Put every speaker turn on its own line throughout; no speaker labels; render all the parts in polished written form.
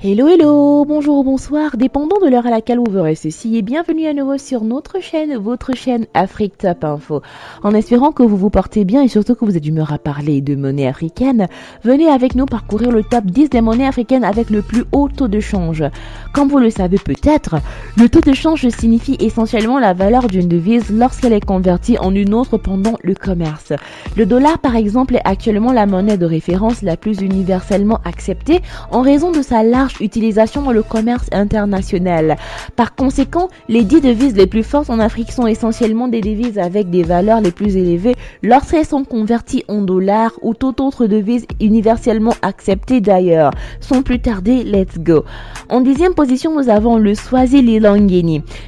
Hello, hello, bonjour, bonsoir, dépendant de l'heure à laquelle vous verrez ceci et bienvenue à nouveau sur notre chaîne, votre chaîne Afrique Top Info. En espérant que vous vous portez bien et surtout que vous êtes d'humeur à parler de monnaie africaine, venez avec nous parcourir le top 10 des monnaies africaines avec le plus haut taux de change. Comme vous le savez peut-être, le taux de change signifie essentiellement la valeur d'une devise lorsqu'elle est convertie en une autre pendant le commerce. Le dollar par exemple est actuellement la monnaie de référence la plus universellement acceptée en raison de sa large utilisation dans le commerce international. Par conséquent, les 10 devises les plus fortes en Afrique sont essentiellement des devises avec des valeurs les plus élevées lorsqu'elles sont converties en dollars ou toute autre devise universellement acceptée d'ailleurs. Sans plus tarder, let's go. En 10e position, nous avons le Swaziland.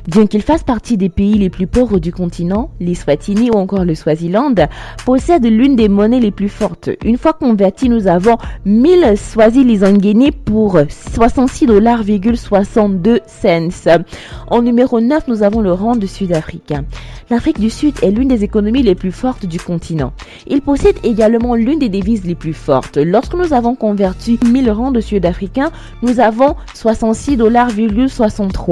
Bien qu'il fasse partie des pays les plus pauvres du continent, l'Eswatini ou encore le Swaziland possède l'une des monnaies les plus fortes. Une fois converti, nous avons 1000 Swaziland pour 66,62 $. En numéro 9, nous avons le rand sud-africain. L'Afrique du Sud est l'une des économies les plus fortes du continent. Il possède également l'une des devises les plus fortes. Lorsque nous avons converti 1000 rands sud-africains, nous avons 66,63 $.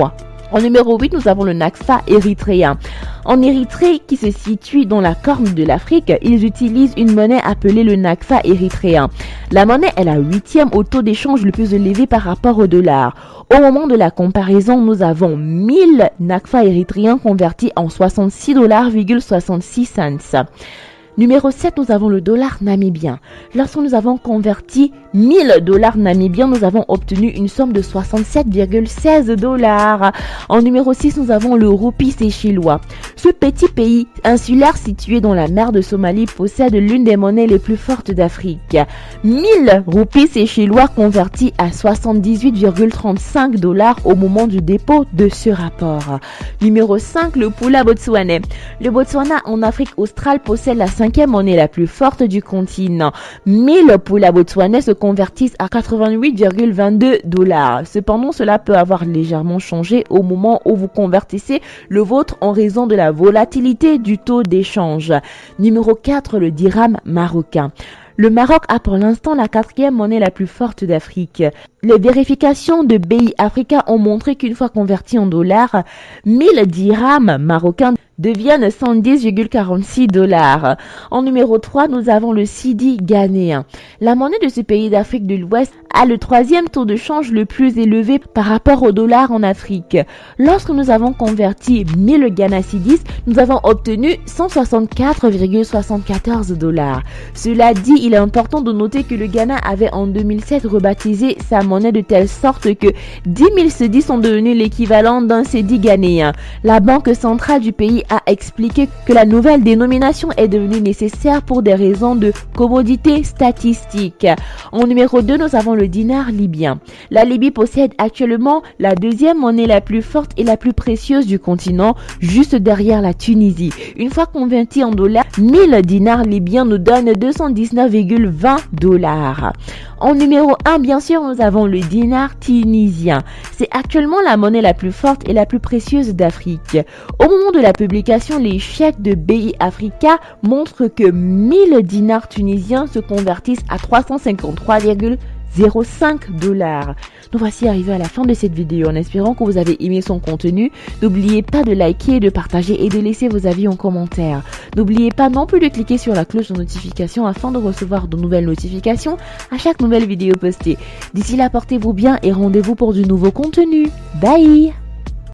En numéro 8, nous avons le NACFA érythréen. En Érythrée, qui se situe dans la corne de l'Afrique, ils utilisent une monnaie appelée le NACFA érythréen. La monnaie est la 8e au taux d'échange le plus élevé par rapport au dollar. Au moment de la comparaison, nous avons 1000 NACFA érythréens convertis en 66,66 $. Numéro 7, nous avons le dollar namibien. Lorsque nous avons converti 1000 dollars namibiens, nous avons obtenu une somme de 67,16 $. En numéro 6, nous avons le roupie séchellois. Ce petit pays insulaire situé dans la mer de Somalie possède l'une des monnaies les plus fortes d'Afrique. 1000 roupies séchellois convertis à 78,35 $ au moment du dépôt de ce rapport. Numéro 5, le pula botswanais. Le Botswana en Afrique australe possède la 5e monnaie la plus forte du continent. 1000 pula botswanais se convertissent à 88,22 $. Cependant, cela peut avoir légèrement changé au moment où vous convertissez le vôtre en raison de la volatilité du taux d'échange. Numéro 4, le dirham marocain. Le Maroc a pour l'instant la 4e monnaie la plus forte d'Afrique. Les vérifications de BI Africa ont montré qu'une fois convertis en dollars, 1000 dirhams marocains deviennent 110,46 $. En numéro 3, nous avons le cedi ghanéen. La monnaie de ce pays d'Afrique de l'Ouest a le 3e taux de change le plus élevé par rapport au dollar en Afrique. Lorsque nous avons converti 1000 Ghana cedis, nous avons obtenu 164,74 $. Cela dit, il est important de noter que le Ghana avait en 2007 rebaptisé sa monnaie de telle sorte que 10 000 cedis sont devenus l'équivalent d'un cedi ghanéen. La banque centrale du pays a expliqué que la nouvelle dénomination est devenue nécessaire pour des raisons de commodité statistique. En numéro 2, nous avons le dinar libyen. La Libye possède actuellement la 2e monnaie la plus forte et la plus précieuse du continent, juste derrière la Tunisie. Une fois converti en dollars, 1000 dinars libyens nous donnent 219,20 $. En numéro 1, bien sûr, nous avons le dinar tunisien. C'est actuellement la monnaie la plus forte et la plus précieuse d'Afrique. Au moment de la publication, les chèques de BI Africa montrent que 1000 dinars tunisiens se convertissent à 353,05 $. Nous voici arrivés à la fin de cette vidéo en espérant que vous avez aimé son contenu. N'oubliez pas de liker, de partager et de laisser vos avis en commentaire. N'oubliez pas non plus de cliquer sur la cloche de notification afin de recevoir de nouvelles notifications à chaque nouvelle vidéo postée. D'ici là, portez-vous bien et rendez-vous pour du nouveau contenu. Bye!